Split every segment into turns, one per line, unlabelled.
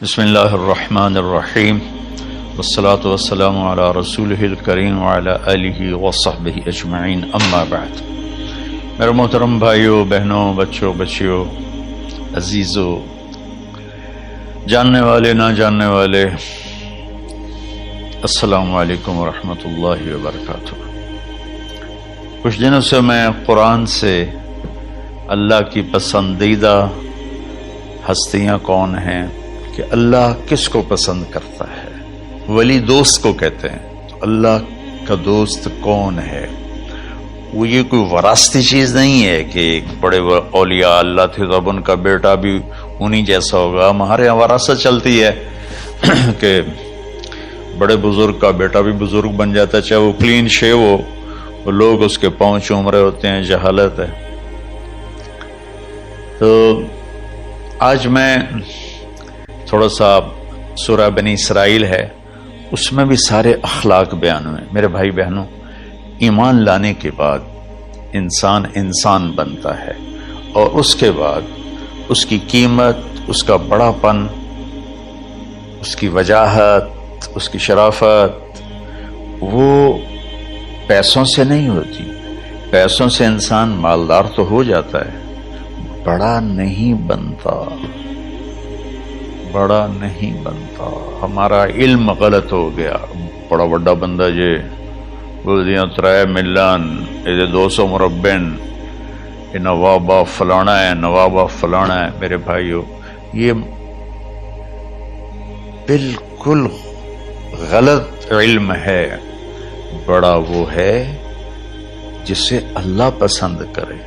بسم اللہ الرحمن الرحیم والصلاة والسلام علی رسولہ الکریم وعلی آلہ وصحبہ اجمعین، اما بعد۔ میرے محترم بھائیوں، بہنوں، بچوں، بچیوں، عزیزوں، جاننے والے، نہ جاننے والے، السلام علیکم ورحمۃ اللہ وبرکاتہ۔ کچھ دنوں سے میں قرآن سے اللہ کی پسندیدہ ہستیاں کون ہیں، کہ اللہ کس کو پسند کرتا ہے، ولی دوست کو کہتے ہیں۔ تو اللہ کا دوست کون ہے؟ وہ یہ کوئی وراثتی چیز نہیں ہے کہ ایک بڑے اولیاء اللہ تھے تو اب ان کا بیٹا بھی انہی جیسا ہوگا۔ ہمارے یہاں وراثت چلتی ہے کہ بڑے بزرگ کا بیٹا بھی بزرگ بن جاتا ہے، چاہے وہ کلین شیو ہو، وہ لوگ اس کے پاؤں چوم رہے ہوتے ہیں، جہالت ہے۔ تو آج میں تھوڑا سا سورہ بنی اسرائیل ہے، اس میں بھی سارے اخلاق بیان ہوئے۔ میرے بھائی بہنوں، ایمان لانے کے بعد انسان بنتا ہے، اور اس کے بعد اس کی قیمت، اس کا بڑا پن، اس کی وجاہت، اس کی شرافت وہ پیسوں سے نہیں ہوتی۔ پیسوں سے انسان مالدار تو ہو جاتا ہے، بڑا نہیں بنتا، بڑا نہیں بنتا۔ ہمارا علم غلط ہو گیا۔ بڑا بڑا بندہ جے بولدیاں 3 ملن، یہ 200 مربع، یہ نوابہ فلانا ہے، نوابہ فلانا ہے۔ میرے بھائیو، یہ بالکل غلط علم ہے۔ بڑا وہ ہے جسے اللہ پسند کرے،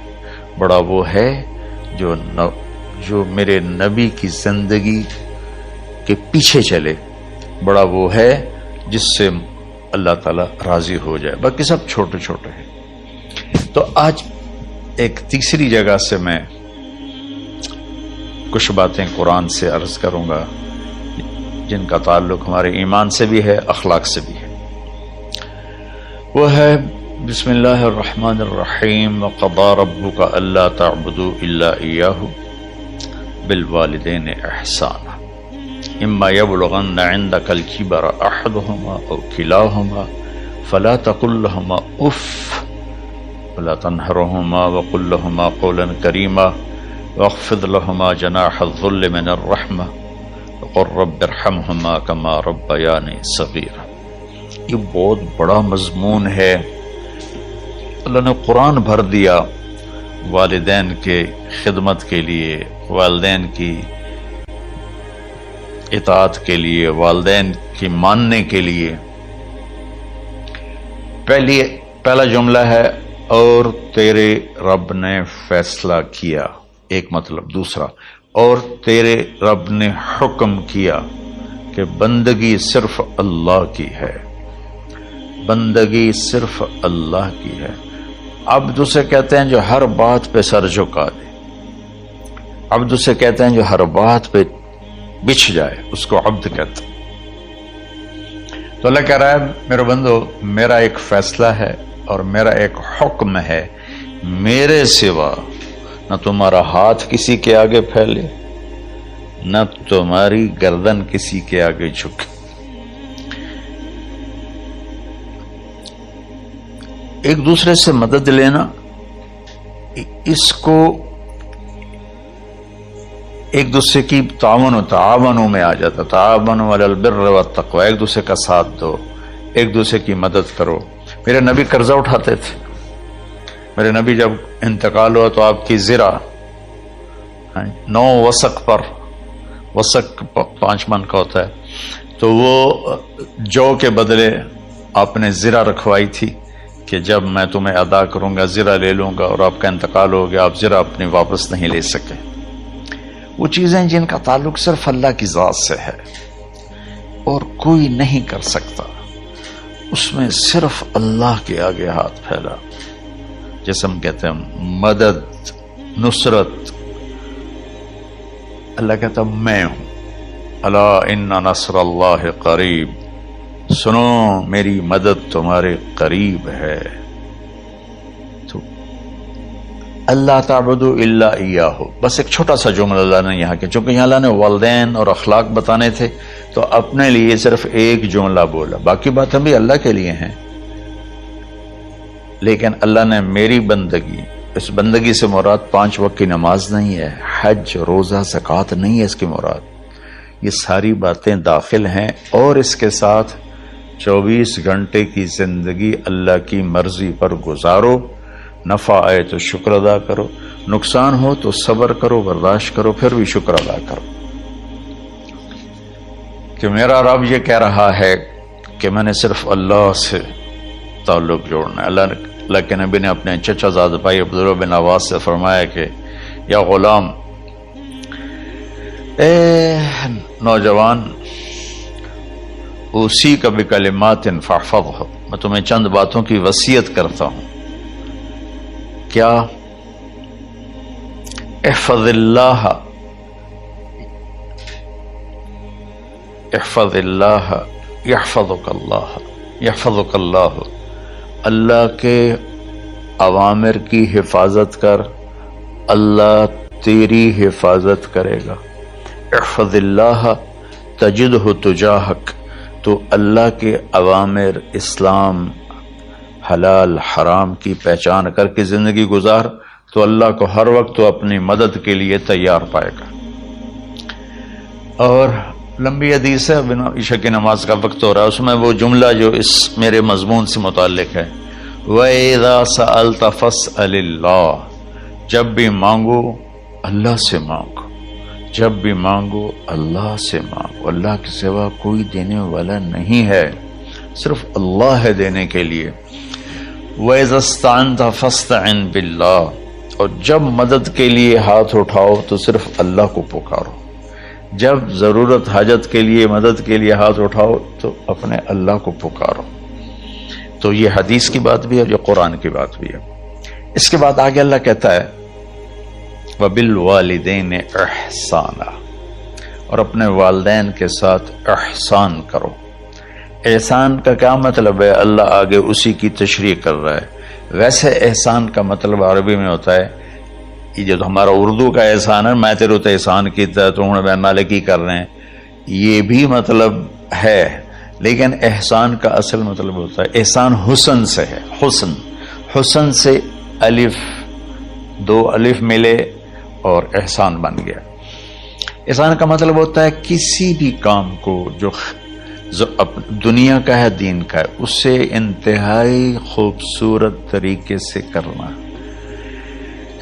بڑا وہ ہے جو میرے نبی کی زندگی کے پیچھے چلے، بڑا وہ ہے جس سے اللہ تعالیٰ راضی ہو جائے، باقی سب چھوٹے چھوٹے ہیں۔ تو آج ایک تیسری جگہ سے میں کچھ باتیں قرآن سے عرض کروں گا جن کا تعلق ہمارے ایمان سے بھی ہے، اخلاق سے بھی ہے۔ وہ ہے بسم اللہ الرحمن الرحیم، وَقَضَىٰ رَبُّكَ أَلَّا تَعْبُدُوا إِلَّا إِيَّاهُ بِالْوَالِدَيْنِ إِحْسَانًا إِمَّا يَبْلُغَنَّ عِندَكَ الْكِبَرَ أَحَدُهُمَا أَوْ كِلَاهُمَا فَلَا تَقُل لَّهُمَا أُفٍّ وَلَا تَنْهَرْهُمَا وَقُل لَّهُمَا قَوْلًا كَرِيمًا وَاخْفِضْ لَهُمَا جَنَاحَ الذُّلِّ مِنَ الرَّحْمَةِ وَقُل رَّبِّ ارْحَمْهُمَا كَمَا رَبَّيَانِي صَغِيرًا۔ یہ بہت بڑا مضمون ہے۔ اللہ نے قرآن بھر دیا والدین کے خدمت کے لیے، والدین کی اطاعت کے لیے، والدین کی ماننے کے لیے۔ پہلا جملہ ہے اور تیرے رب نے فیصلہ کیا، ایک مطلب۔ دوسرا، اور تیرے رب نے حکم کیا کہ بندگی صرف اللہ کی ہے، بندگی صرف اللہ کی ہے۔ عبد اسے کہتے ہیں جو ہر بات پہ سر جھکا دے، عبد اسے کہتے ہیں جو ہر بات پہ بچھ جائے، اس کو عبد کہتے ہیں۔ تو اللہ کہہ رہا ہے میرے بندو، میرا ایک فیصلہ ہے اور میرا ایک حکم ہے، میرے سوا نہ تمہارا ہاتھ کسی کے آگے پھیلے، نہ تمہاری گردن کسی کے آگے جھکے۔ ایک دوسرے سے مدد لینا، اس کو ایک دوسرے کی تعاونوں میں آ جاتا۔ تعاونوا علی البر والتقوی، ایک دوسرے کا ساتھ دو، ایک دوسرے کی مدد کرو۔ میرے نبی قرضہ اٹھاتے تھے۔ میرے نبی جب انتقال ہوا تو آپ کی زرہ 9 وسق پر، وسق 5 من کا ہوتا ہے، تو وہ جو کے بدلے آپ نے زرہ رکھوائی تھی کہ جب میں تمہیں ادا کروں گا زرہ لے لوں گا، اور آپ کا انتقال ہو گیا، آپ زرہ اپنی واپس نہیں لے سکے۔ وہ چیزیں جن کا تعلق صرف اللہ کی ذات سے ہے اور کوئی نہیں کر سکتا، اس میں صرف اللہ کے آگے ہاتھ پھیلا۔ جیسے ہم کہتے ہیں مدد، نصرت، اللہ کہتا میں ہوں، الا ان نصر اللہ قریب، سنو میری مدد تمہارے قریب ہے۔ تو اللہ تعبدوا الا ایاہ، بس ایک چھوٹا سا جملہ اللہ نے یہاں کے، چونکہ یہاں اللہ نے والدین اور اخلاق بتانے تھے تو اپنے لیے صرف ایک جملہ بولا، باقی باتیں بھی اللہ کے لیے ہیں، لیکن اللہ نے میری بندگی، اس بندگی سے مراد 5 وقت کی نماز نہیں ہے، حج، روزہ، زکوٰۃ نہیں ہے اس کی مراد، یہ ساری باتیں داخل ہیں، اور اس کے ساتھ 24 گھنٹے کی زندگی اللہ کی مرضی پر گزارو، نفع آئے تو شکر ادا کرو، نقصان ہو تو صبر کرو، برداشت کرو، پھر بھی شکر ادا کرو، کہ میرا رب یہ کہہ رہا ہے کہ میں نے صرف اللہ سے تعلق جوڑنا ہے۔ اللہ کے نبی نے اپنے چچا زاد بھائی عبداللہ بن عباس سے فرمایا کہ یا غلام، اے نوجوان، اسی کا بکلمات فاحفظہ، میں تمہیں چند باتوں کی وصیت کرتا ہوں، کیا؟ احفظ اللہ، احفظ اللہ یحفظک اللہ، یحفظک اللہ، اللہ کے اوامر کی حفاظت کر، اللہ تیری حفاظت کرے گا۔ احفظ اللہ تجدہ تجاہک، تو اللہ کے اوامر، اسلام، حلال حرام کی پہچان کر کے زندگی گزار تو اللہ کو ہر وقت تو اپنی مدد کے لیے تیار پائے گا۔ اور لمبی حدیث ہے، عشاء کی نماز کا وقت ہو رہا ہے، اس میں وہ جملہ جو اس میرے مضمون سے متعلق ہے، وَإِذَا سَأَلْتَ فَاسْأَلِ اللَّهِ، جب بھی مانگو اللہ سے مانگو، جب بھی مانگو اللہ سے مانگو، اللہ کے سوا کوئی دینے والا نہیں ہے، صرف اللہ ہے دینے کے لیے۔ وَإِذَا اسْتَعَنْتَ فَاسْتَعِنْ بِاللَّهِ، اور جب مدد کے لیے ہاتھ اٹھاؤ تو صرف اللہ کو پکارو، جب ضرورت حاجت کے لیے، مدد کے لیے ہاتھ اٹھاؤ تو اپنے اللہ کو پکارو۔ تو یہ حدیث کی بات بھی ہے، جو قرآن کی بات بھی ہے۔ اس کے بعد آگے اللہ کہتا ہے وَبِالْوَالِدَيْنِ إِحْسَانًا، اور اپنے والدین کے ساتھ احسان کرو۔ احسان کا کیا مطلب ہے؟ اللہ آگے اسی کی تشریح کر رہا ہے۔ ویسے احسان کا مطلب عربی میں ہوتا ہے، یہ جو ہمارا اردو کا احسان ہے، میں تیرے تو احسان کیتا ہے تو ہوں بے نالے کی کر رہے ہیں، یہ بھی مطلب ہے، لیکن احسان کا اصل مطلب ہوتا ہے، احسان حسن سے ہے، حسن، حسن سے الف، 2 الف ملے اور احسان بن گیا۔ احسان کا مطلب ہوتا ہے کسی بھی کام کو جو دنیا کا ہے، دین کا ہے، اسے انتہائی خوبصورت طریقے سے کرنا۔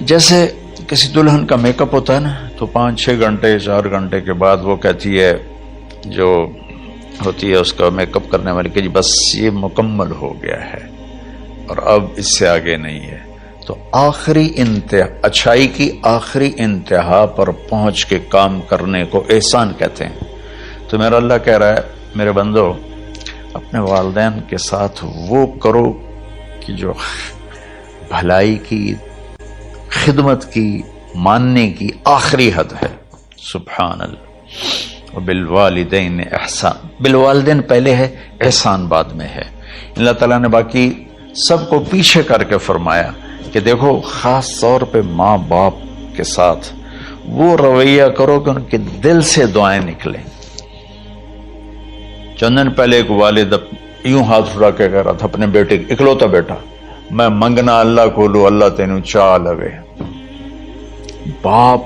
جیسے کسی دلہن کا میک اپ ہوتا ہے نا، تو 5-6 گھنٹے 4 گھنٹے کے بعد وہ کہتی ہے، جو ہوتی ہے اس کا میک اپ کرنے والی، کہ جی بس یہ مکمل ہو گیا ہے اور اب اس سے آگے نہیں ہے۔ تو آخری انتہا، اچھائی کی آخری انتہا پر پہنچ کے کام کرنے کو احسان کہتے ہیں۔ تو میرا اللہ کہہ رہا ہے، میرے بندو، اپنے والدین کے ساتھ وہ کرو کہ جو بھلائی کی، خدمت کی، ماننے کی آخری حد ہے۔ سبحان اللہ۔ وبالوالدین احسان، بالوالدین پہلے ہے، احسان بعد میں ہے۔ اللہ تعالیٰ نے باقی سب کو پیچھے کر کے فرمایا کہ دیکھو، خاص طور پہ ماں باپ کے ساتھ وہ رویہ کرو کہ ان کے دل سے دعائیں نکلیں۔ چند دن پہلے ایک والد یوں ہاتھ اٹھا کے کہہ رہا تھا اپنے بیٹے، اکلوتا بیٹا، میں منگنا اللہ کو لو، اللہ تینوں چاہ لگے۔ باپ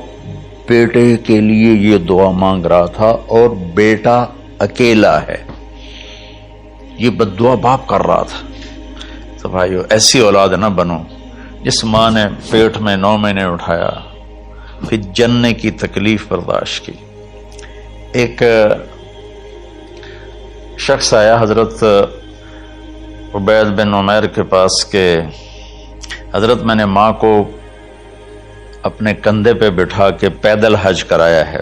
بیٹے کے لیے یہ دعا مانگ رہا تھا اور بیٹا اکیلا ہے، یہ بد دعا باپ کر رہا تھا۔ تو بھائیو، ایسی اولاد نہ بنو جس ماں نے پیٹ میں 9 مہینے اٹھایا، پھر جننے کی تکلیف برداشت کی۔ ایک شخص آیا حضرت عبید بن عمیر کے پاس کہ حضرت، میں نے ماں کو اپنے کندھے پہ بٹھا کے پیدل حج کرایا ہے،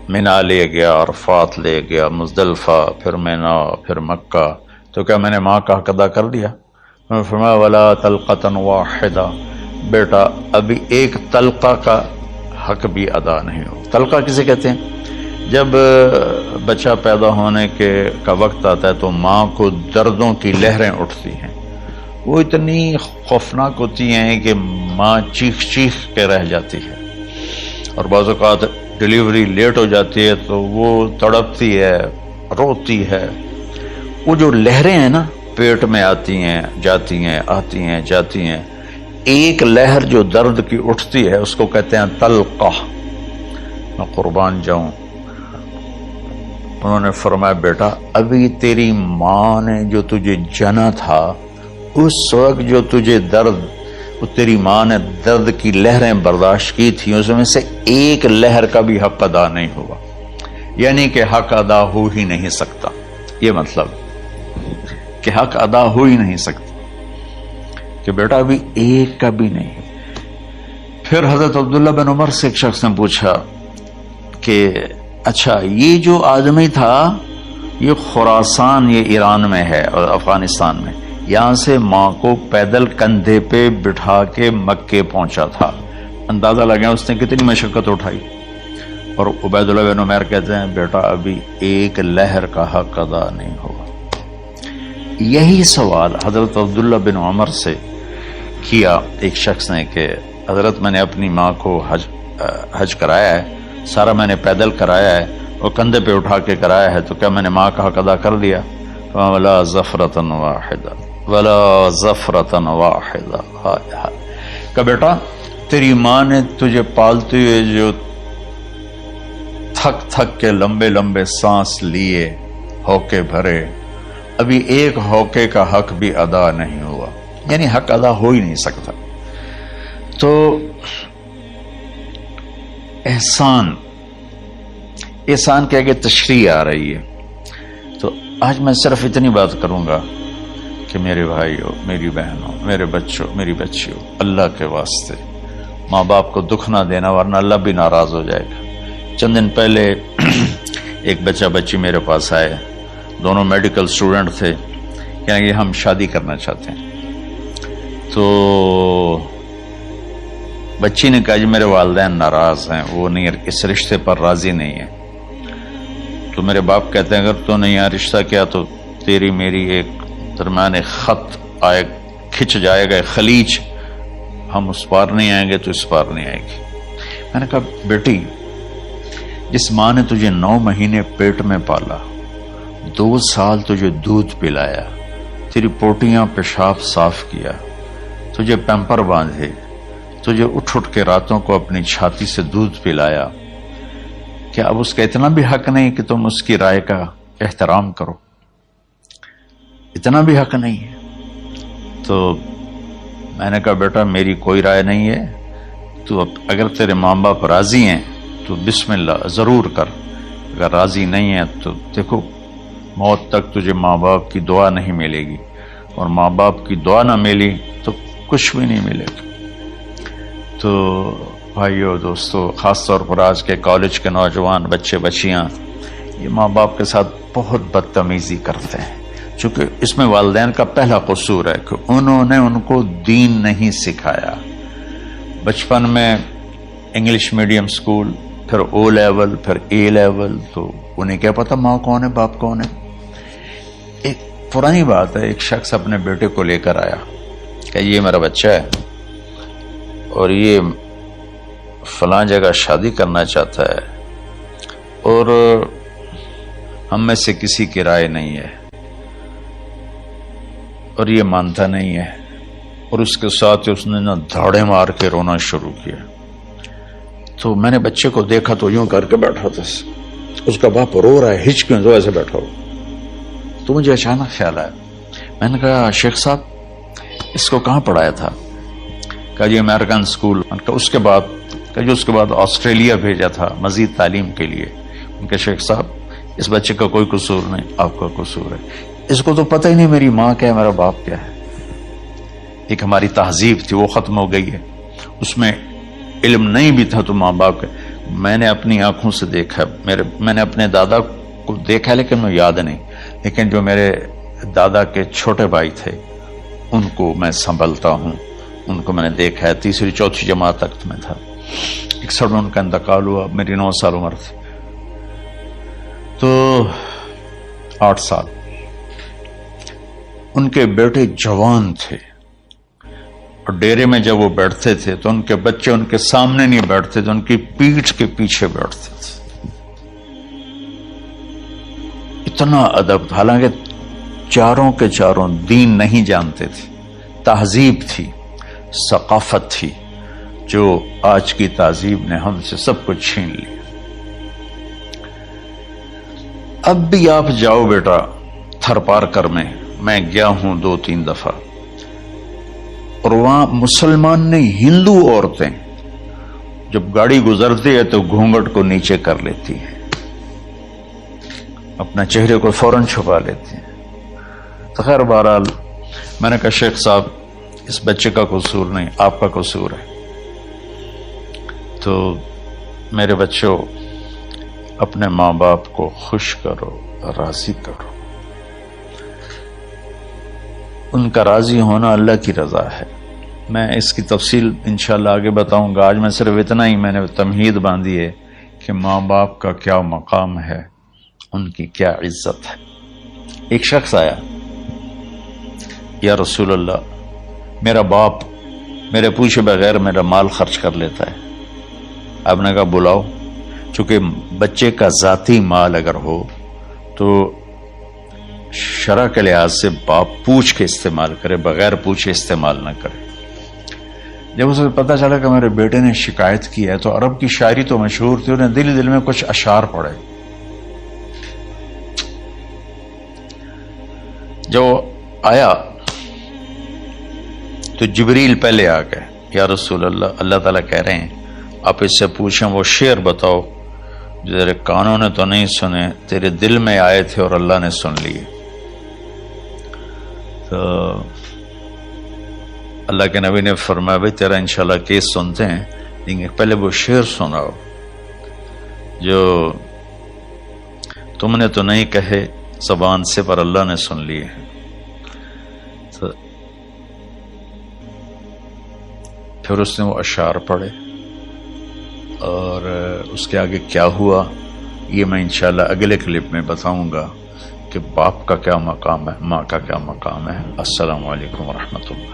مینا لے گیا، عرفات لے گیا، مزدلفہ، پھر مینا، پھر مکہ، تو کیا میں نے ماں کا حق ادا کر دیا؟ میں نے فرمایا ولا طلقۃ واحدہ، بیٹا ابھی ایک طلقہ کا حق بھی ادا نہیں ہو۔ طلقہ کسے کہتے ہیں؟ جب بچہ پیدا ہونے کا وقت آتا ہے تو ماں کو دردوں کی لہریں اٹھتی ہیں، وہ اتنی خوفناک ہوتی ہیں کہ ماں چیخ چیخ کے رہ جاتی ہے، اور بعض اوقات ڈلیوری لیٹ ہو جاتی ہے تو وہ تڑپتی ہے، روتی ہے۔ وہ جو لہریں ہیں نا پیٹ میں آتی ہیں جاتی ہیں، آتی ہیں جاتی ہیں، ایک لہر جو درد کی اٹھتی ہے اس کو کہتے ہیں طلقہ۔ میں قربان جاؤں، انہوں نے فرمایا بیٹا ابھی تیری ماں نے جو تجھے جنا تھا اس وقت جو تجھے درد، وہ تیری ماں نے درد کی لہریں برداشت کی تھی، اس میں سے ایک لہر کا بھی حق ادا نہیں ہوا، یعنی کہ حق ادا ہو ہی نہیں سکتا۔ یہ مطلب کہ حق ادا ہو ہی نہیں سکتا کہ بیٹا ابھی ایک کا بھی نہیں۔ پھر حضرت عبداللہ بن عمر سے ایک شخص نے پوچھا کہ اچھا یہ جو آدمی تھا یہ خراسان، یہ ایران میں ہے اور افغانستان میں، یہاں سے ماں کو پیدل کندھے پہ بٹھا کے مکے پہنچا تھا، اندازہ لگا اس نے کتنی مشقت اٹھائی۔ اور عبید اللہ بن عمر کہتے ہیں بیٹا ابھی ایک لہر کا حق ادا نہیں ہوا۔ یہی سوال حضرت عبداللہ بن عمر سے کیا ایک شخص نے کہ حضرت میں نے اپنی ماں کو حج کرایا ہے، سارا میں نے پیدل کرایا ہے اور کندھے پہ اٹھا کے کرایا ہے، تو کیا میں نے ماں کا حق ادا کر دیا؟ ولا ظفرۃ واحدہ ولا ظفرۃ واحدہ۔ کہ بیٹا تیری ماں نے تجھے پالتے ہوئے جو تھک تھک کے لمبے لمبے سانس لیے، ہوکے بھرے، ابھی ایک ہوکے کا حق بھی ادا نہیں ہوا، یعنی حق ادا ہو ہی نہیں سکتا۔ تو احسان کے آگے تشریح آ رہی ہے۔ تو آج میں صرف اتنی بات کروں گا کہ میرے بھائیوں، میری بہنوں، میرے بچوں، میری بچیوں، اللہ کے واسطے ماں باپ کو دکھ نہ دینا ورنہ اللہ بھی ناراض ہو جائے گا۔ چند دن پہلے ایک بچہ بچی میرے پاس آئے، دونوں میڈیکل اسٹوڈنٹ تھے، کہ ہم شادی کرنا چاہتے ہیں۔ تو بچی نے کہا جی میرے والدین ناراض ہیں، وہ نہیں، اس رشتے پر راضی نہیں ہیں۔ تو میرے باپ کہتے ہیں اگر تو نے یہاں رشتہ کیا تو تیری میری ایک درمیان خط آئے، کھچ جائے گا خلیج، ہم اس پار نہیں آئیں گے تو اس پار نہیں آئے گی۔ میں نے کہا بیٹی جس ماں نے تجھے 9 مہینے پیٹ میں پالا، 2 سال تجھے دودھ پلایا، تیری پوٹیاں پیشاب صاف کیا، تجھے پیمپر باندھے، تجھے اٹھ کے راتوں کو اپنی چھاتی سے دودھ پلایا، کیا اب اس کا اتنا بھی حق نہیں کہ تم اس کی رائے کا احترام کرو؟ اتنا بھی حق نہیں ہے؟ تو میں نے کہا بیٹا میری کوئی رائے نہیں ہے، تو اگر تیرے ماں باپ راضی ہیں تو بسم اللہ ضرور کر، اگر راضی نہیں ہے تو دیکھو موت تک تجھے ماں باپ کی دعا نہیں ملے گی، اور ماں باپ کی دعا نہ ملی تو کچھ بھی نہیں ملے گا۔ تو بھائیو دوستو، خاص طور پر آج کے کالج کے نوجوان بچے بچیاں یہ ماں باپ کے ساتھ بہت بدتمیزی کرتے ہیں، چونکہ اس میں والدین کا پہلا قصور ہے کہ انہوں نے ان کو دین نہیں سکھایا۔ بچپن میں انگلش میڈیم سکول، پھر او لیول، پھر اے لیول، تو انہیں کیا پتا ماں کون ہے باپ کون ہے۔ ایک پرانی بات ہے، ایک شخص اپنے بیٹے کو لے کر آیا کہ یہ میرا بچہ ہے اور یہ فلاں جگہ شادی کرنا چاہتا ہے اور ہم میں سے کسی کی رائے نہیں ہے اور یہ مانتا نہیں ہے، اور اس کے ساتھ اس نے نا دھاڑے مار کے رونا شروع کیا۔ تو میں نے بچے کو دیکھا تو یوں کر کے بیٹھا تھا، اس کا باپ رو رہا ہے، ہچ کیوں تو ایسے بیٹھا ہو۔ تو مجھے اچانک خیال آیا، میں نے کہا شیخ صاحب اس کو کہاں پڑھایا تھا؟ کہا جی امریکن اسکول۔ اس کے بعد آسٹریلیا بھیجا تھا مزید تعلیم کے لیے۔ ان کے شیخ صاحب اس بچے کا کوئی قصور نہیں، آپ کا قصور ہے، اس کو تو پتہ ہی نہیں میری ماں کیا ہے میرا باپ کیا ہے۔ ایک ہماری تہذیب تھی وہ ختم ہو گئی ہے، اس میں علم نہیں بھی تھا تو ماں باپ کا۔ میں نے اپنی آنکھوں سے دیکھا، میں نے اپنے دادا کو دیکھا لیکن مجھے یاد نہیں، لیکن جو میرے دادا کے چھوٹے بھائی تھے ان کو میں سنبھلتا ہوں، ان کو میں نے دیکھا ہے، 3ری 4تھی جماعت تک میں تھا، 61 میں ان کا انتقال ہوا، میری 9 سال عمر تھی، تو 8 سال۔ ان کے بیٹے جوان تھے، اور ڈیرے میں جب وہ بیٹھتے تھے تو ان کے بچے ان کے سامنے نہیں بیٹھتے تھے، ان کی پیٹھ کے پیچھے بیٹھتے تھے. اتنا ادب، حالانکہ چاروں کے چاروں دین نہیں جانتے تھے، تہذیب تھی، ثقافت تھی، جو آج کی تہذیب نے ہم سے سب کچھ چھین لیا. اب بھی آپ جاؤ بیٹا تھر پار کر میں گیا ہوں 2-3 دفعہ، اور وہاں مسلمان نہیں ہندو عورتیں جب گاڑی گزرتی ہے تو گھونگھٹ کو نیچے کر لیتی ہیں، اپنا چہرے کو فوراً چھپا لیتی ہیں. تو خیر بہرحال میں نے کہا شیخ صاحب اس بچے کا قصور نہیں، آپ کا قصور ہے. تو میرے بچوں اپنے ماں باپ کو خوش کرو، راضی کرو. ان کا راضی ہونا اللہ کی رضا ہے. میں اس کی تفصیل انشاءاللہ آگے بتاؤں گا. آج میں صرف اتنا ہی میں نے تمہید باندھی ہے کہ ماں باپ کا کیا مقام ہے، ان کی کیا عزت ہے. ایک شخص آیا، یا رسول اللہ میرا باپ میرے پوچھے بغیر میرا مال خرچ کر لیتا ہے. آپ نے کہا بلاؤ. چونکہ بچے کا ذاتی مال اگر ہو تو شرع کے لحاظ سے باپ پوچھ کے استعمال کرے، بغیر پوچھے استعمال نہ کرے. جب اسے پتہ چلا کہ میرے بیٹے نے شکایت کی ہے تو عرب کی شاعری تو مشہور تھی، انہیں دل میں کچھ اشعار پڑھے. جو آیا تو جبریل پہلے آ گئے، یا رسول اللہ اللہ تعالیٰ کہہ رہے ہیں آپ اس سے پوچھیں وہ شعر بتاؤ جو تیرے کانوں نے تو نہیں سنے، تیرے دل میں آئے تھے اور اللہ نے سن لیے. تو اللہ کے نبی نے فرمایا بھائی تیرا انشاءاللہ کیس سنتے ہیں، لیکن پہلے وہ شعر سناؤ جو تم نے تو نہیں کہے زبان سے پر اللہ نے سن لیے ہیں. تو پھر اس نے وہ اشعار پڑھے، اور اس کے آگے کیا ہوا یہ میں انشاءاللہ اگلے کلپ میں بتاؤں گا کہ باپ کا کیا مقام ہے، ماں کا کیا مقام ہے. السلام علیکم ورحمۃ اللہ.